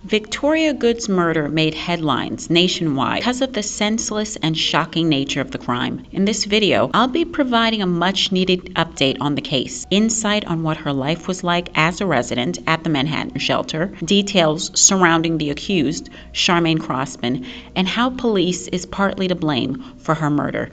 Victoria Goode's murder made headlines nationwide because of the senseless and shocking nature of the crime. In this video, I'll be providing a much-needed update on the case, insight on what her life was like as a resident at the Manhattan shelter, details surrounding the accused, Charmaine Crossman, and how police is partly to blame for her murder.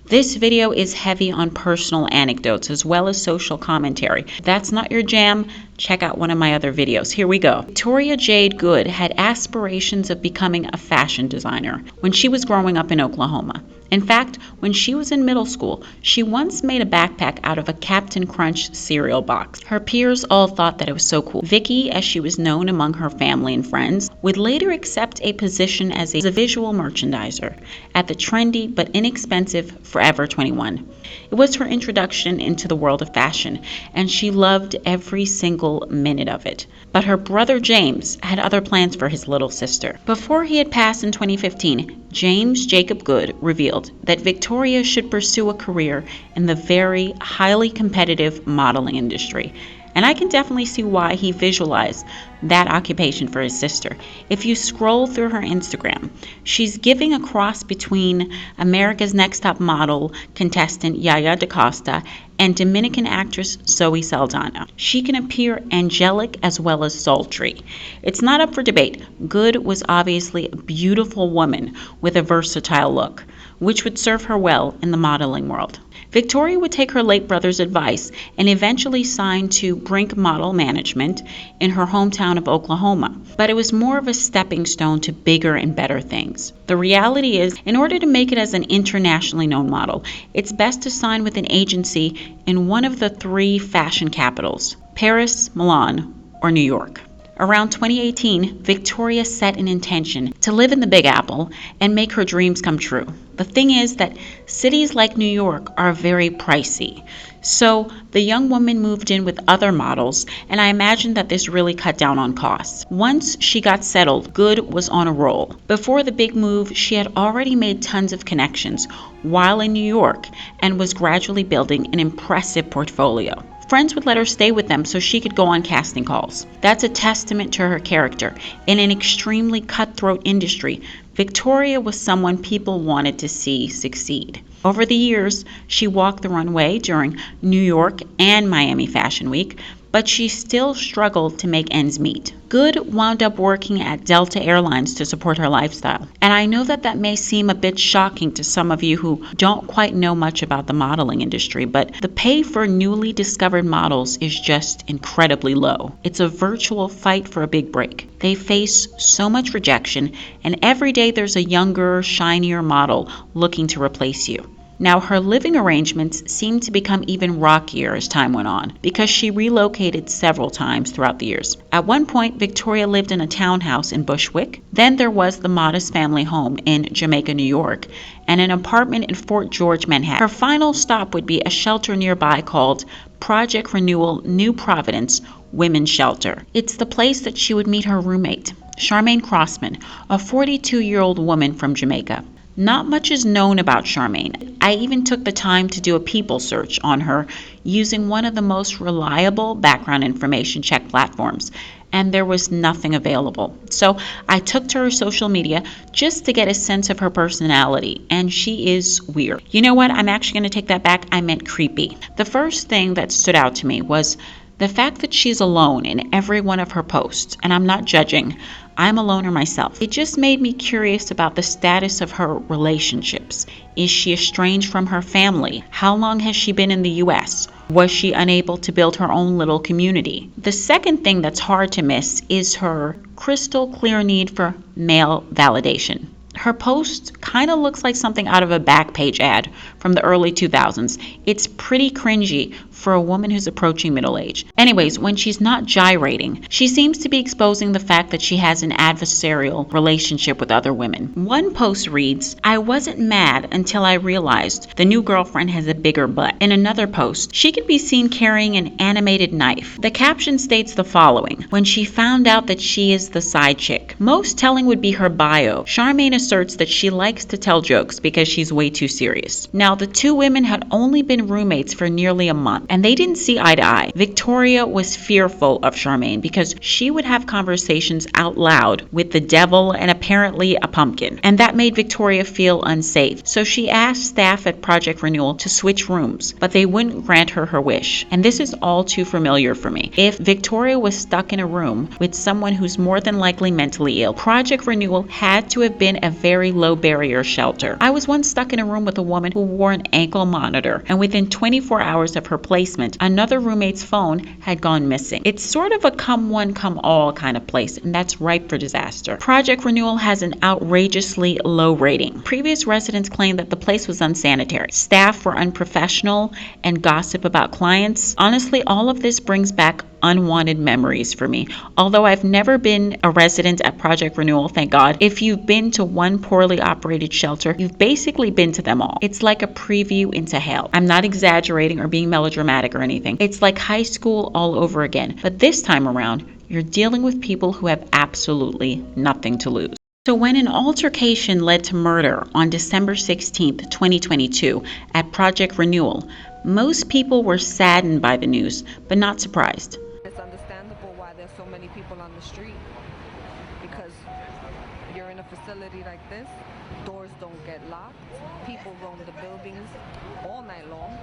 This video is heavy on personal anecdotes as well as social commentary. If that's not your jam, check out one of my other videos. Here we go. Victoria Jade Goode had aspirations of becoming a fashion designer when she was growing up in Oklahoma. In fact, when she was in middle school, she once made a backpack out of a Captain Crunch cereal box. Her peers all thought that it was so cool. Vicky, as she was known among her family and friends, would later accept a position as a visual merchandiser at the trendy but inexpensive Forever 21. It was her introduction into the world of fashion, and she loved every single minute of it. But her brother James had other plans for his little sister. Before he had passed in 2015, James Jacob Goode revealed that Victoria should pursue a career in the very highly competitive modeling industry. And I can definitely see why he visualized that occupation for his sister. If you scroll through her Instagram, she's giving a cross between America's Next Top Model contestant Yaya DaCosta and Dominican actress Zoe Saldana. She can appear angelic as well as sultry. It's not up for debate. Goode was obviously a beautiful woman with a versatile look, which would serve her well in the modeling world. Victoria would take her late brother's advice and eventually sign to Brink Model Management in her hometown of Oklahoma. But it was more of a stepping stone to bigger and better things. The reality is, in order to make it as an internationally known model, it's best to sign with an agency in one of the three fashion capitals: Paris, Milan, or New York. Around 2018, Victoria set an intention to live in the Big Apple and make her dreams come true. The thing is that cities like New York are very pricey. So the young woman moved in with other models, and I imagine that this really cut down on costs. Once she got settled, Goode was on a roll. Before the big move, she had already made tons of connections while in New York and was gradually building an impressive portfolio. Friends would let her stay with them so she could go on casting calls. That's a testament to her character. In an extremely cutthroat industry, Victoria was someone people wanted to see succeed. Over the years, she walked the runway during New York and Miami Fashion Week, but she still struggled to make ends meet. Goode wound up working at Delta Airlines to support her lifestyle. And I know that may seem a bit shocking to some of you who don't quite know much about the modeling industry, but the pay for newly discovered models is just incredibly low. It's a virtual fight for a big break. They face so much rejection, and every day there's a younger, shinier model looking to replace you. Now, her living arrangements seemed to become even rockier as time went on because she relocated several times throughout the years. At one point, Victoria lived in a townhouse in Bushwick. Then there was the modest family home in Jamaica, New York, and an apartment in Fort George, Manhattan. Her final stop would be a shelter nearby called Project Renewal New Providence Women's Shelter. It's the place that she would meet her roommate, Charmaine Crossman, a 42-year-old woman from Jamaica. Not much is known about Charmaine. I even took the time to do a people search on her using one of the most reliable background information check platforms, and there was nothing available. So I took to her social media just to get a sense of her personality, and she is weird. You know what? I'm actually going to take that back. I meant creepy. The first thing that stood out to me was the fact that she's alone in every one of her posts, and I'm not judging. I'm a loner myself. It just made me curious about the status of her relationships. Is she estranged from her family? How long has she been in the U.S.? Was she unable to build her own little community? The second thing that's hard to miss is her crystal clear need for male validation. Her post kind of looks like something out of a Backpage ad from the early 2000s. It's pretty cringy for a woman who's approaching middle age. Anyways, when she's not gyrating, she seems to be exposing the fact that she has an adversarial relationship with other women. One post reads, "I wasn't mad until I realized the new girlfriend has a bigger butt." In another post, she can be seen carrying an animated knife. The caption states the following: "When she found out that she is the side chick." Most telling would be her bio. Charmaine asserts that she likes to tell jokes because she's way too serious. Now, Now, the two women had only been roommates for nearly a month, and they didn't see eye to eye. Victoria was fearful of Charmaine because she would have conversations out loud with the devil and apparently a pumpkin, and that made Victoria feel unsafe. So she asked staff at Project Renewal to switch rooms, but they wouldn't grant her wish. And this is all too familiar for me. If Victoria was stuck in a room with someone who's more than likely mentally ill, Project Renewal had to have been a very low barrier shelter. I was once stuck in a room with a woman who wore an ankle monitor, and within 24 hours of her placement, another roommate's phone had gone missing. It's sort of a come one, come all kind of place, and that's ripe for disaster. Project Renewal has an outrageously low rating. Previous residents claimed that the place was unsanitary. Staff were unprofessional and gossip about clients. Honestly, all of this brings back unwanted memories for me. Although I've never been a resident at Project Renewal, thank God, if you've been to one poorly operated shelter, you've basically been to them all. It's like a preview into hell. I'm not exaggerating or being melodramatic or anything. It's like high school all over again. But this time around, you're dealing with people who have absolutely nothing to lose. So when an altercation led to murder on December 16th, 2022 at Project Renewal, most people were saddened by the news, but not surprised. It's understandable why there's so many people on the street, because you're in a facility like this, doors don't get locked, people roam the buildings all night long.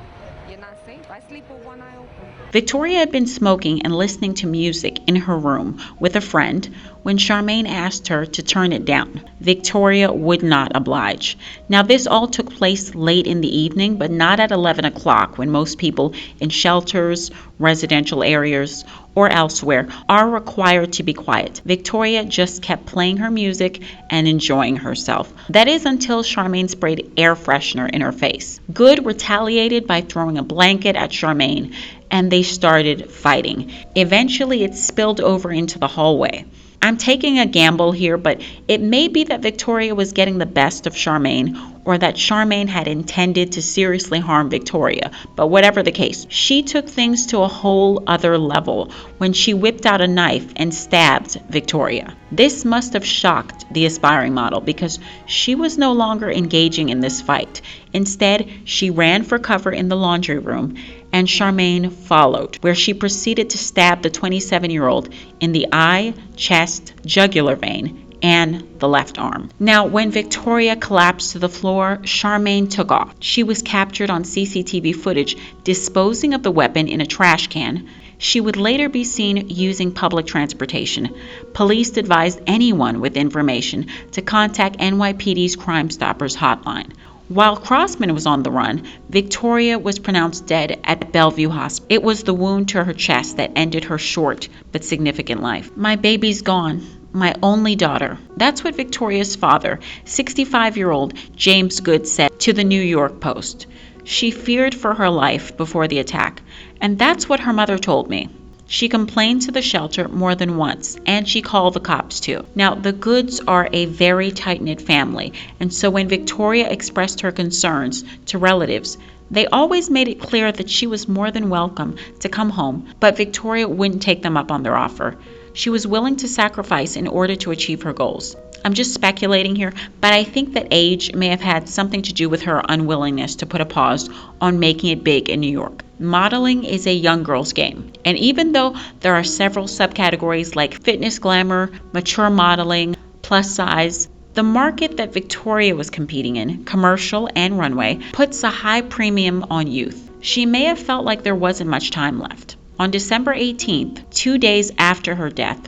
You're not safe. I sleep with one eye open. Victoria had been smoking and listening to music in her room with a friend when Charmaine asked her to turn it down. Victoria would not oblige. Now, this all took place late in the evening, but not at 11 o'clock when most people in shelters, residential areas, or elsewhere are required to be quiet. Victoria just kept playing her music and enjoying herself. That is until Charmaine sprayed air freshener in her face. Goode retaliated by throwing a blanket at Charmaine, and they started fighting. Eventually, it spilled over into the hallway. I'm taking a gamble here, but it may be that Victoria was getting the best of Charmaine, or that Charmaine had intended to seriously harm Victoria. But whatever the case, she took things to a whole other level when she whipped out a knife and stabbed Victoria. This must have shocked the aspiring model because she was no longer engaging in this fight. Instead, she ran for cover in the laundry room, and Charmaine followed, where she proceeded to stab the 27-year-old in the eye, chest, jugular vein, and the left arm. Now, when Victoria collapsed to the floor, Charmaine took off. She was captured on CCTV footage disposing of the weapon in a trash can. She would later be seen using public transportation. Police advised anyone with information to contact NYPD's Crime Stoppers hotline. While Crossman was on the run, Victoria was pronounced dead at Bellevue Hospital. It was the wound to her chest that ended her short but significant life. "My baby's gone. My only daughter." That's what Victoria's father, 65-year-old James Goode, said to the New York Post. She feared for her life before the attack, and that's what her mother told me. She complained to the shelter more than once, and she called the cops too. Now, the Goodes are a very tight-knit family, and so when Victoria expressed her concerns to relatives, they always made it clear that she was more than welcome to come home, but Victoria wouldn't take them up on their offer. She was willing to sacrifice in order to achieve her goals. I'm just speculating here, but I think that age may have had something to do with her unwillingness to put a pause on making it big in New York. Modeling is a young girl's game, and even though there are several subcategories like fitness glamour, mature modeling, plus size, the market that Victoria was competing in, commercial and runway, puts a high premium on youth. She may have felt like there wasn't much time left. On December 18th, 2 days after her death,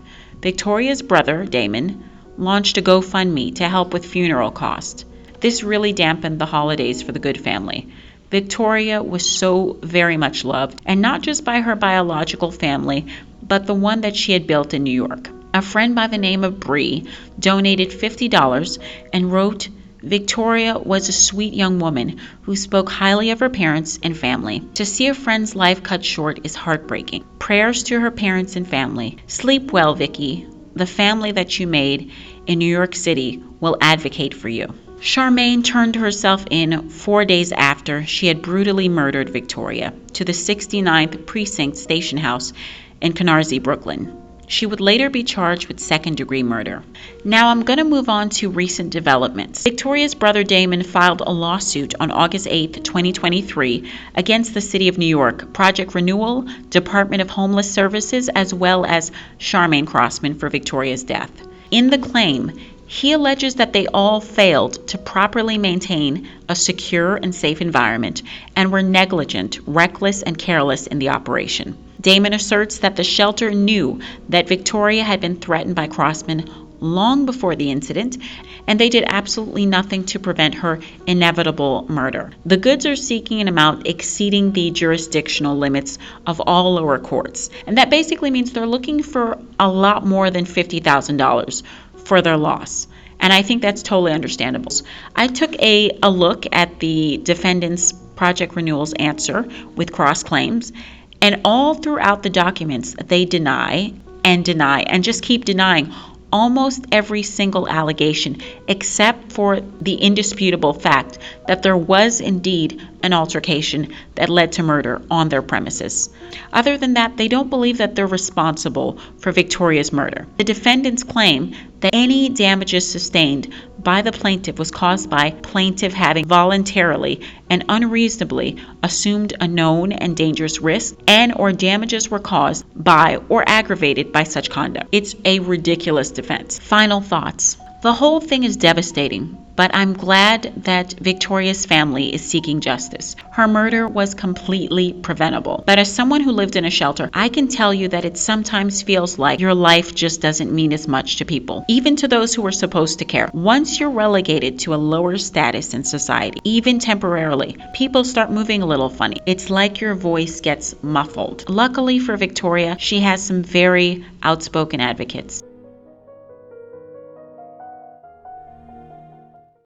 Victoria's brother, Damon, launched a GoFundMe to help with funeral costs. This really dampened the holidays for the Goode family. Victoria was so very much loved, and not just by her biological family, but the one that she had built in New York. A friend by the name of Bree donated $50 and wrote, "Victoria was a sweet young woman who spoke highly of her parents and family. To see a friend's life cut short is heartbreaking. Prayers to her parents and family. Sleep well, Vicky. The family that you made in New York City will advocate for you." Charmaine turned herself in 4 days after she had brutally murdered Victoria to the 69th Precinct Station House in Canarsie, Brooklyn. She would later be charged with second-degree murder. Now I'm going to move on to recent developments. Victoria's brother Damon filed a lawsuit on August 8, 2023 against the City of New York, Project Renewal, Department of Homeless Services, as well as Charmaine Crossman for Victoria's death. In the claim, he alleges that they all failed to properly maintain a secure and safe environment and were negligent, reckless, and careless in the operation. Damon asserts that the shelter knew that Victoria had been threatened by Crossman long before the incident, and they did absolutely nothing to prevent her inevitable murder. The Goodes are seeking an amount exceeding the jurisdictional limits of all lower courts, and that basically means they're looking for a lot more than $50,000 for their loss. And I think that's totally understandable. I took a look at the defendant's Project Renewal's answer with cross claims, and all throughout the documents they deny and just keep denying almost every single allegation, except for the indisputable fact that there was indeed an altercation that led to murder on their premises. Other than that, they don't believe that they're responsible for Victoria's murder. The defendants claim that any damages sustained by the plaintiff was caused by plaintiff having voluntarily and unreasonably assumed a known and dangerous risk, and or damages were caused by or aggravated by such conduct. It's a ridiculous defense. Final thoughts. The whole thing is devastating, but I'm glad that Victoria's family is seeking justice. Her murder was completely preventable. But as someone who lived in a shelter, I can tell you that it sometimes feels like your life just doesn't mean as much to people, even to those who are supposed to care. Once you're relegated to a lower status in society, even temporarily, people start moving a little funny. It's like your voice gets muffled. Luckily for Victoria, she has some very outspoken advocates.